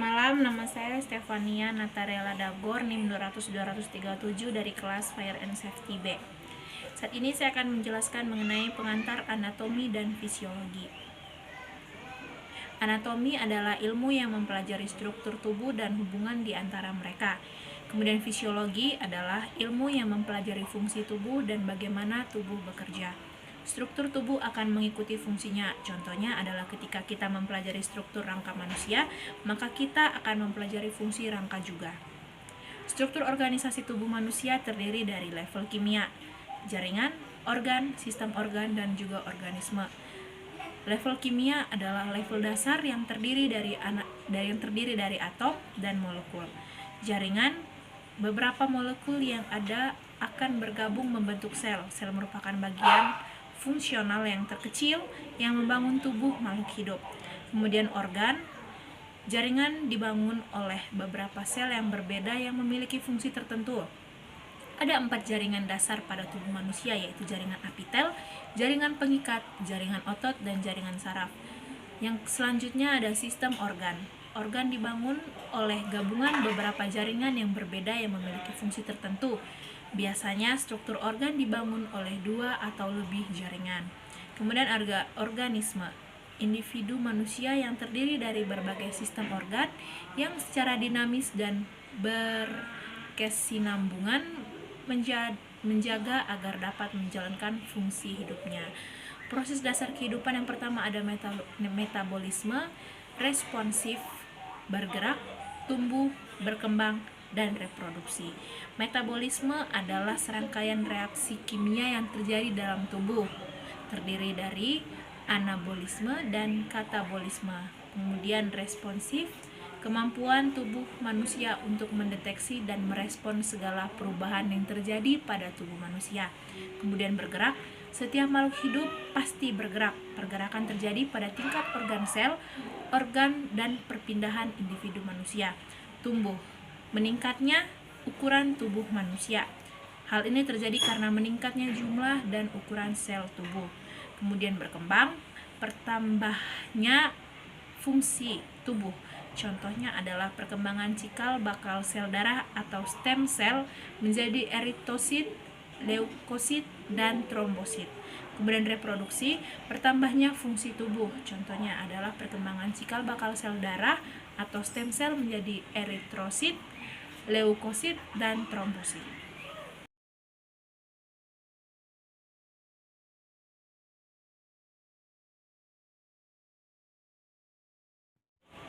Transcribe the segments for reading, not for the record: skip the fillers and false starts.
malam, nama saya Stefania Natarella Dagor, NIM 200-237 dari kelas Fire and Safety B. Saat ini saya akan menjelaskan mengenai pengantar anatomi dan fisiologi. Anatomi adalah ilmu yang mempelajari struktur tubuh dan hubungan di antara mereka. Kemudian fisiologi adalah ilmu yang mempelajari fungsi tubuh dan bagaimana tubuh bekerja. Struktur tubuh akan mengikuti fungsinya. Contohnya adalah ketika kita mempelajari struktur rangka manusia, maka kita akan mempelajari fungsi rangka juga. Struktur organisasi tubuh manusia terdiri dari level kimia, jaringan, organ, sistem organ, dan juga organisme. Level kimia adalah level dasar yang terdiri dari atom dan molekul. Jaringan, beberapa molekul yang ada akan bergabung membentuk sel. Sel merupakan bagian fungsional yang terkecil yang membangun tubuh makhluk hidup. Kemudian organ, jaringan dibangun oleh beberapa sel yang berbeda yang memiliki fungsi tertentu. Ada 4 jaringan dasar pada tubuh manusia, yaitu jaringan apitel, jaringan pengikat, jaringan otot, dan jaringan saraf. Yang selanjutnya ada sistem organ. Organ dibangun oleh gabungan beberapa jaringan yang berbeda yang memiliki fungsi tertentu. Biasanya struktur organ dibangun oleh 2 atau lebih jaringan. Kemudian organisme, individu manusia yang terdiri dari berbagai sistem organ yang secara dinamis dan berkesinambungan menjaga agar dapat menjalankan fungsi hidupnya. Proses dasar kehidupan yang pertama ada metabolisme, responsif, bergerak, tumbuh, berkembang, dan reproduksi. Metabolisme adalah serangkaian reaksi kimia yang terjadi dalam tubuh, terdiri dari anabolisme dan katabolisme. Kemudian responsif, kemampuan tubuh manusia untuk mendeteksi dan merespon segala perubahan yang terjadi pada tubuh manusia. Kemudian bergerak, setiap makhluk hidup pasti bergerak. Pergerakan terjadi pada tingkat organ sel, organ, dan perpindahan individu manusia. Tumbuh, meningkatnya ukuran tubuh manusia. Hal ini terjadi karena meningkatnya jumlah dan ukuran sel tubuh. Kemudian berkembang, bertambahnya fungsi tubuh. Contohnya adalah perkembangan cikal bakal sel darah atau stem cell menjadi eritosit, leukosit, dan trombosit. Kemudian reproduksi, bertambahnya fungsi tubuh. Contohnya adalah perkembangan cikal bakal sel darah atau stem cell menjadi eritrosit, leukosit, dan trombosit.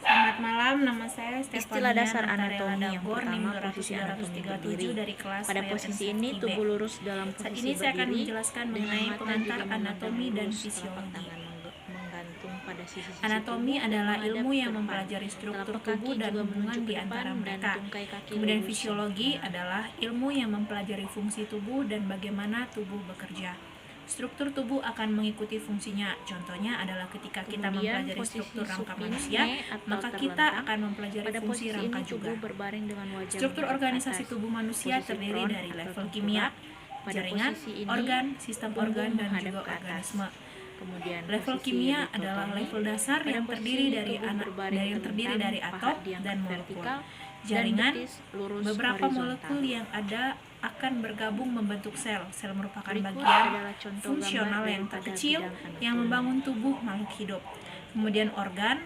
Selamat malam, nama saya Stefania. Istilah dasar Natarella anatomi yang Dagor, pertama, NIM posisi anatomi 200-237 berdiri. dari kelas Pada Fire and posisi Safety ini B. tubuh lurus dalam Saat posisi ini saya akan berdiri menjelaskan dengan mengenai mata pengantar juga memandang anatomi dan lurus, telapak fisiologi. tangan menggantung pada sisi-sisi Anatomi tubuh adalah menghadap ilmu ke yang depan. mempelajari struktur Telapak kaki tubuh dan juga hubungan menunjuk di ke depan antara dan mereka. tungkai kaki Kemudian lurus fisiologi sempurna. adalah ilmu yang mempelajari fungsi tubuh dan bagaimana tubuh bekerja. Struktur tubuh akan mengikuti fungsinya. Contohnya adalah ketika kita Kemudian mempelajari posisi struktur rangka supine manusia, atau maka kita terlentang. akan mempelajari Pada fungsi posisi rangka ini juga. tubuh berbaring dengan wajah Struktur menghadap organisasi atas. tubuh manusia Posisi terdiri prone dari atau level tengkorak. kimia, Pada jaringan, posisi ini organ, sistem punggung organ, dan menghadap juga ke atas. organisme. Kemudian Level posisi kimia dikotomi. adalah level dasar Pada yang posisi terdiri ini dari tubuh berbaring telentang, paha atom diangkat dan molekul. vertikal, Jaringan, dan betis lurus beberapa horizontal. molekul yang ada akan bergabung membentuk sel. Sel merupakan Berikut bagian adalah contoh fungsional gambar yang daripada terkecil bidang anatomi. yang membangun tubuh makhluk hidup. Kemudian organ,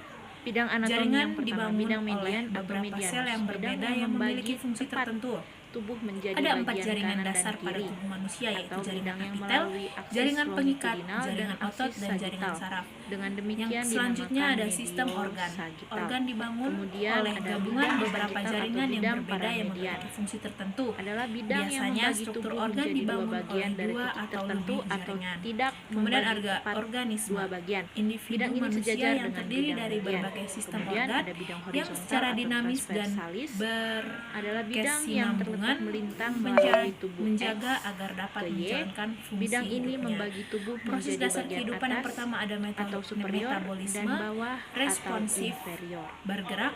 Bidang anatomi jaringan yang pertama, dibangun bidang oleh median atau beberapa medianus. sel yang Bidang berbeda yang yang memiliki membagi fungsi tepat tertentu. tubuh menjadi Ada 4 bagian jaringan kanan dasar dan pada kiri, tubuh manusia, yaitu atau jaringan bidang yang apitel, melalui aksis jaringan pengikat, longitudinal jaringan dan otot, aksis dan jaringan sagittal. saraf. Dengan Yang demikian selanjutnya dinamakan ada sistem medial organ. sagittal. Organ dibangun Kemudian oleh ada gabungan bidang beberapa sagittal atau jaringan yang bidang berbeda yang paramedian. memiliki fungsi tertentu. Adalah bidang yang Biasanya membagi struktur tubuh organ menjadi dua dibangun bagian oleh dari 2 titik atau tertentu lebih atau jaringan. tidak Kemudian membagi tepat organisme, dua bagian. individu Bidang ini manusia sejajar yang dengan terdiri bidang dari median. berbagai sistem Kemudian organ ada bidang yang horizontal secara atau dinamis dan transversalis, adalah bidang yang berkesinambungan terletak melintang melalui tubuh menjaga X agar dapat ke Y. menjalankan fungsi Bidang ini hidupnya. membagi tubuh Proses menjadi dasar bagian kehidupan yang atas pertama ada atau superior dan metabolisme, bawah responsif, atau inferior. bergerak,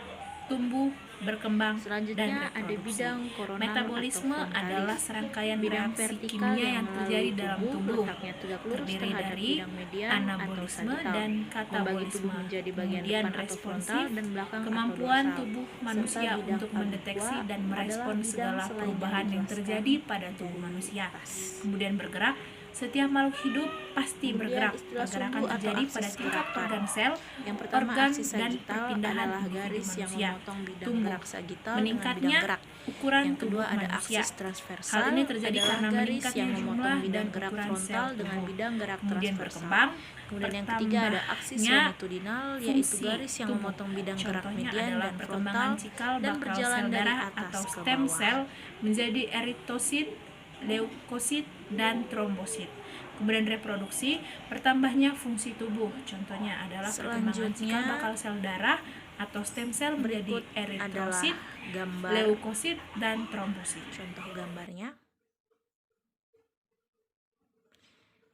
tumbuh, berkembang, dan Selanjutnya ada reproduksi. bidang koronal Metabolisme atau frontalis. adalah serangkaian Bidang reaksi vertikal kimia yang melalui terjadi dalam tubuh, letaknya tegak lurus terdiri terhadap dari bidang median atau anabolisme sagittal, dan membagi katabolisme. tubuh menjadi bagian Kemudian depan atau frontal responsif, dan belakang kemampuan atau dorsal. tubuh Serta manusia bidang untuk paling mendeteksi tua dan adalah merespon bidang segala selain perubahan yang dijelaskan terjadi pada tubuh dari manusia. atas. Kemudian bergerak. Setiap makhluk hidup pasti Kemudian bergerak. istilah Pergerakan sumbu atau terjadi aksis pada tingkat gerakan. organ sel, Yang pertama, organ, aksis dan sagittal perpindahan adalah individu garis yang manusia. memotong bidang Tumbuh. gerak sagittal dengan Meningkatnya bidang gerak. ukuran Yang kedua tubuh ada manusia. aksis transversal, Hal ini terjadi adalah karena garis meningkatnya yang jumlah memotong dan bidang gerak ukuran frontal sel dengan tubuh. bidang gerak Kemudian transversal. berkembang. Kemudian yang ketiga ada aksis Bertambahnya longitudinal, yaitu fungsi garis yang tubuh. memotong bidang gerak Contohnya median adalah dan perkembangan frontal cikal dan bakal berjalan sel dari darah atas atau ke stem bawah. cell menjadi eritosit, leukosit, dan trombosit. Kemudian reproduksi, bertambahnya fungsi tubuh. Contohnya adalah perkembangan cikal bakal sel darah atau stem cell menjadi eritrosit, gambar leukosit, dan trombosit. contoh gambarnya.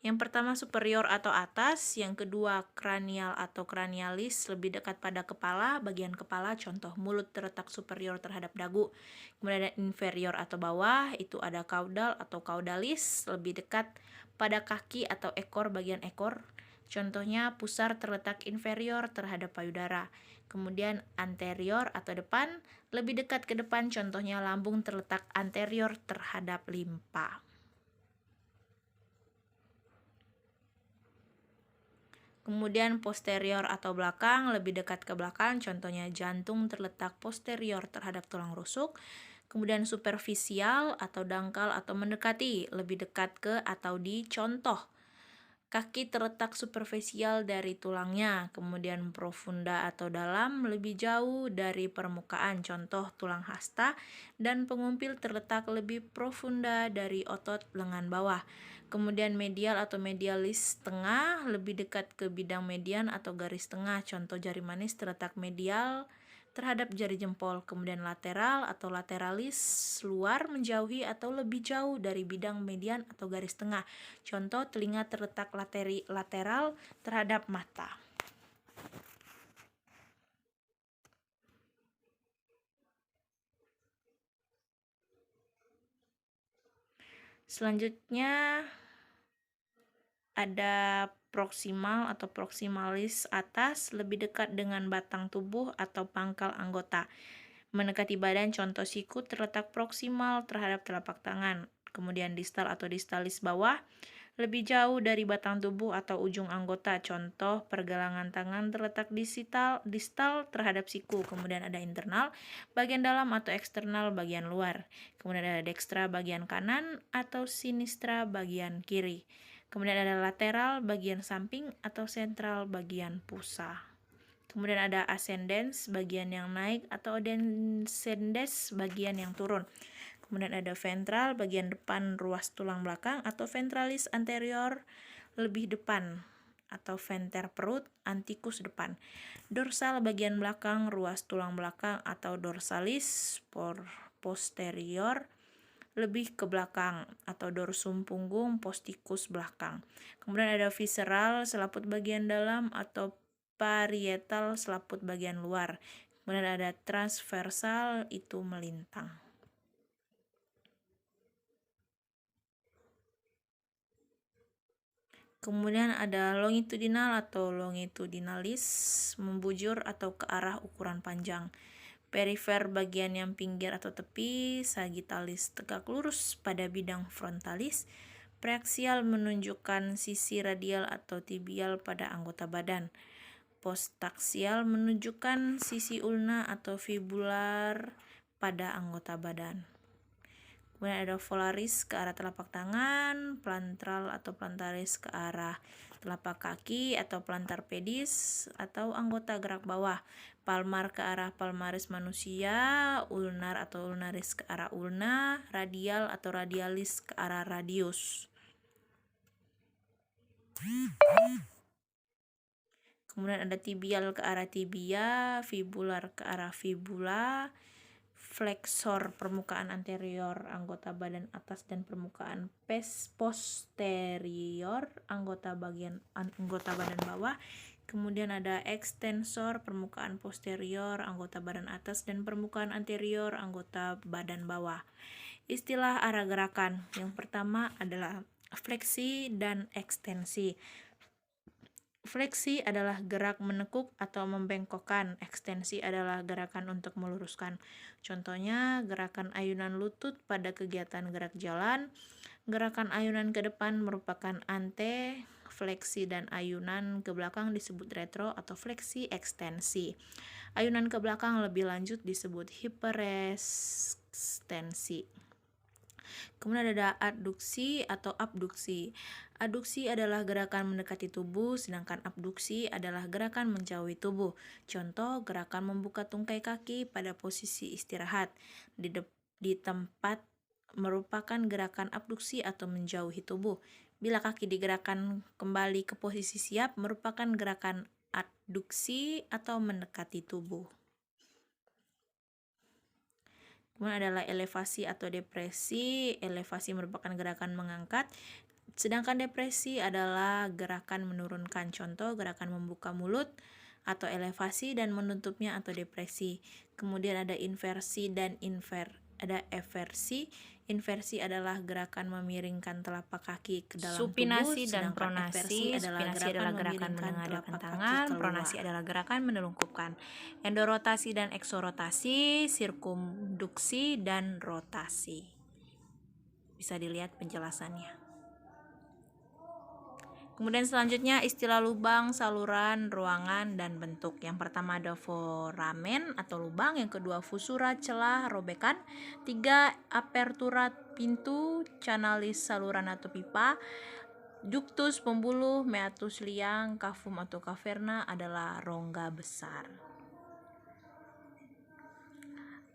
Yang pertama superior atau atas, yang kedua kranial atau kranialis, lebih dekat pada kepala, bagian kepala, contoh mulut terletak superior terhadap dagu. Kemudian ada inferior atau bawah, itu ada caudal atau caudalis, lebih dekat pada kaki atau ekor, bagian ekor. Contohnya pusar terletak inferior terhadap payudara. Kemudian anterior atau depan, lebih dekat ke depan, contohnya lambung terletak anterior terhadap limpa. Kemudian posterior atau belakang, lebih dekat ke belakang, contohnya jantung terletak posterior terhadap tulang rusuk. Kemudian superficial atau dangkal atau mendekati, lebih dekat ke atau di, contoh kaki terletak superficial dari tulangnya. Kemudian profunda atau dalam, lebih jauh dari permukaan, contoh tulang hasta. Dan pengumpil terletak lebih profunda dari otot lengan bawah. Kemudian medial atau medialis tengah, lebih dekat ke bidang median atau garis tengah, contoh jari manis terletak medial terhadap jari jempol. Kemudian lateral atau lateralis, luar, menjauhi atau lebih jauh dari bidang median atau garis tengah, contoh telinga terletak lateral terhadap mata. Selanjutnya ada proksimal atau proksimalis atas, lebih dekat dengan batang tubuh atau pangkal anggota. Mendekati badan, contoh siku terletak proksimal terhadap telapak tangan. Kemudian distal atau distalis bawah, lebih jauh dari batang tubuh atau ujung anggota, contoh pergelangan tangan terletak distal terhadap siku. Kemudian ada internal, bagian dalam atau eksternal, bagian luar. Kemudian ada dextra, bagian kanan, atau sinistra, bagian kiri. Kemudian ada lateral, bagian samping, atau sentral, bagian pusat. Kemudian ada ascendens, bagian yang naik, atau descendens, bagian yang turun. Kemudian ada ventral, bagian depan ruas tulang belakang, atau ventralis anterior, lebih depan, atau venter perut, antikus depan. Dorsal, bagian belakang ruas tulang belakang, atau dorsalis posterior, lebih ke belakang, atau dorsum punggung, postikus belakang. Kemudian ada visceral, selaput bagian dalam, atau parietal, selaput bagian luar. Kemudian ada transversal, itu melintang. Kemudian ada longitudinal atau longitudinalis, membujur atau ke arah ukuran panjang. Perifer, bagian yang pinggir atau tepi. Sagittalis, tegak lurus pada bidang frontalis. Preaksial, menunjukkan sisi radial atau tibial pada anggota badan. Postaksial, menunjukkan sisi ulna atau fibular pada anggota badan. Kemudian ada volaris ke arah telapak tangan, plantral atau plantaris ke arah telapak kaki atau plantar pedis atau anggota gerak bawah. Palmar ke arah palmaris manusia, ulnar atau ulnaris ke arah ulna, radial atau radialis ke arah radius. Kemudian ada tibial ke arah tibia, fibular ke arah fibula, flexor permukaan anterior anggota badan atas dan permukaan posterior anggota badan bawah. Kemudian ada ekstensor, permukaan posterior, anggota badan atas, dan permukaan anterior, anggota badan bawah. Istilah arah gerakan. Yang pertama adalah fleksi dan ekstensi. Fleksi adalah gerak menekuk atau membengkokkan. Ekstensi adalah gerakan untuk meluruskan. Contohnya, gerakan ayunan lutut pada kegiatan gerak jalan. Gerakan ayunan ke depan merupakan ante, fleksi dan ayunan ke belakang disebut retro atau fleksi ekstensi. Ayunan ke belakang lebih lanjut disebut hiperekstensi. Kemudian ada adduksi atau abduksi. Adduksi adalah gerakan mendekati tubuh, sedangkan abduksi adalah gerakan menjauhi tubuh. Contoh, gerakan membuka tungkai kaki pada posisi istirahat di tempat merupakan gerakan abduksi atau menjauhi tubuh. Bila kaki digerakkan kembali ke posisi siap, merupakan gerakan adduksi atau mendekati tubuh. Kemudian adalah elevasi atau depresi. Elevasi merupakan gerakan mengangkat, sedangkan depresi adalah gerakan menurunkan. Contoh, gerakan membuka mulut atau elevasi dan menutupnya atau depresi. Kemudian ada inversi dan ada eversi. Inversi adalah gerakan memiringkan telapak kaki ke dalam Supinasi tubuh, dan sedangkan pronasi. eversi Supinasi adalah gerakan menengadahkan tangan, pronasi adalah gerakan menelungkupkan. Endorotasi dan eksorotasi, sirkumduksi dan rotasi. Bisa dilihat penjelasannya. Kemudian selanjutnya istilah lubang, saluran, ruangan, dan bentuk. Yang pertama ada foramen atau lubang, yang kedua fusura, celah, robekan, 3 apertura, pintu, canalis, saluran atau pipa, ductus, pembuluh, meatus, liang, cavum atau caverna adalah rongga besar.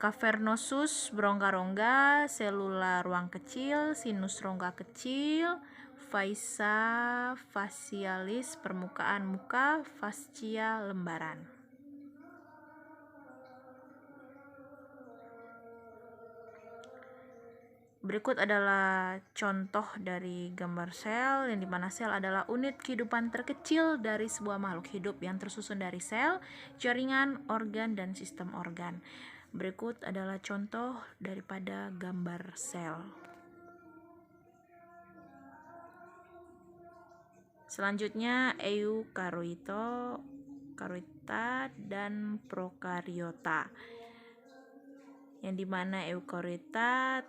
Cavernosus berongga-rongga, selula ruang kecil, sinus rongga kecil, fascia facialis permukaan muka, fascia lembaran. Berikut adalah contoh dari gambar sel, yang dimana sel adalah unit kehidupan terkecil dari sebuah makhluk hidup yang tersusun dari sel, jaringan, organ, dan sistem organ. Berikut adalah contoh daripada gambar sel. Selanjutnya eukariota dan prokariota. Yang dimana eukariota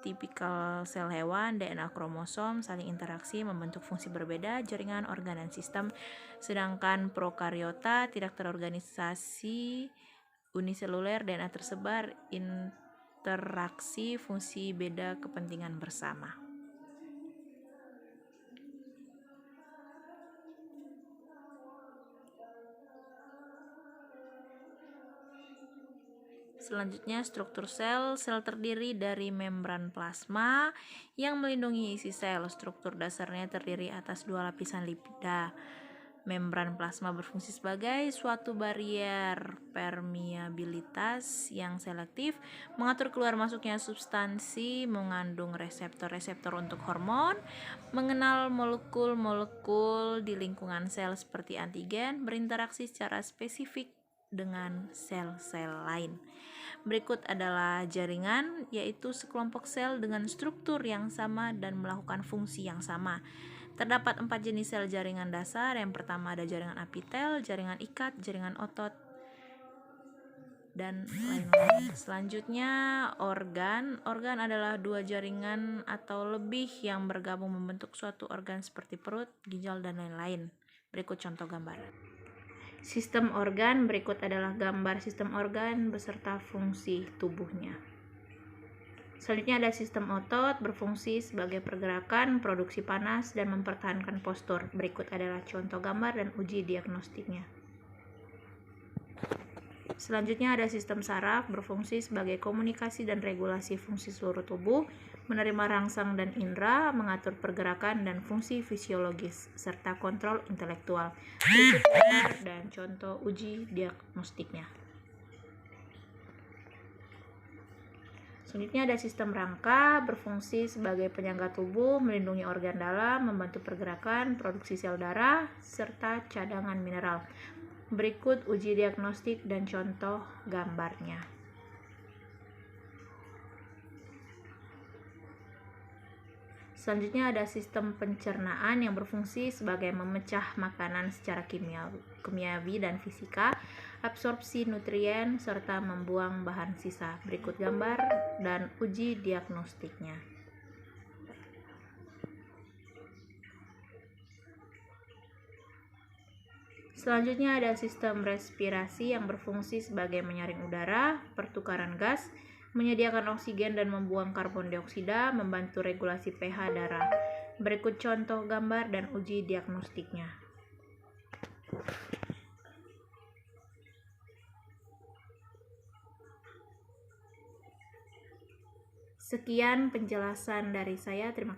tipikal sel hewan, DNA kromosom saling interaksi membentuk fungsi berbeda, jaringan, organ, dan sistem. Sedangkan prokariota tidak terorganisasi, uniseluler, DNA tersebar, interaksi, fungsi beda, kepentingan bersama. Selanjutnya struktur sel. Sel terdiri dari membran plasma yang melindungi isi sel. Struktur dasarnya terdiri atas 2 lapisan lipida. Membran plasma berfungsi sebagai suatu barrier permeabilitas yang selektif, mengatur keluar masuknya substansi, mengandung reseptor-reseptor untuk hormon, mengenal molekul-molekul di lingkungan sel seperti antigen, berinteraksi secara spesifik dengan sel-sel lain. Berikut adalah jaringan, yaitu sekelompok sel dengan struktur yang sama dan melakukan fungsi yang sama. Terdapat 4 jenis sel jaringan dasar. Yang pertama ada jaringan apitel, jaringan ikat, jaringan otot, dan lain-lain. Selanjutnya organ. Organ adalah 2 jaringan atau lebih yang bergabung membentuk suatu organ seperti perut, ginjal, dan lain-lain. Berikut contoh gambar. Sistem organ. Berikut adalah gambar sistem organ beserta fungsi tubuhnya. Selanjutnya ada sistem otot, berfungsi sebagai pergerakan, produksi panas, dan mempertahankan postur. Berikut adalah contoh gambar dan uji diagnostiknya. Selanjutnya ada sistem saraf, berfungsi sebagai komunikasi dan regulasi fungsi seluruh tubuh, menerima rangsang dan indera, mengatur pergerakan dan fungsi fisiologis, serta kontrol intelektual. Berikut gambar dan contoh uji diagnostiknya. Selanjutnya ada sistem rangka, berfungsi sebagai penyangga tubuh, melindungi organ dalam, membantu pergerakan, produksi sel darah, serta cadangan mineral. Berikut uji diagnostik dan contoh gambarnya. Selanjutnya ada sistem pencernaan yang berfungsi sebagai memecah makanan secara kimiawi dan fisika, absorpsi nutrien, serta membuang bahan sisa. Berikut gambar dan uji diagnostiknya. Selanjutnya ada sistem respirasi yang berfungsi sebagai menyaring udara, pertukaran gas, menyediakan oksigen dan membuang karbon dioksida, membantu regulasi pH darah. Berikut contoh gambar dan uji diagnostiknya. Sekian penjelasan dari saya. Terima kasih.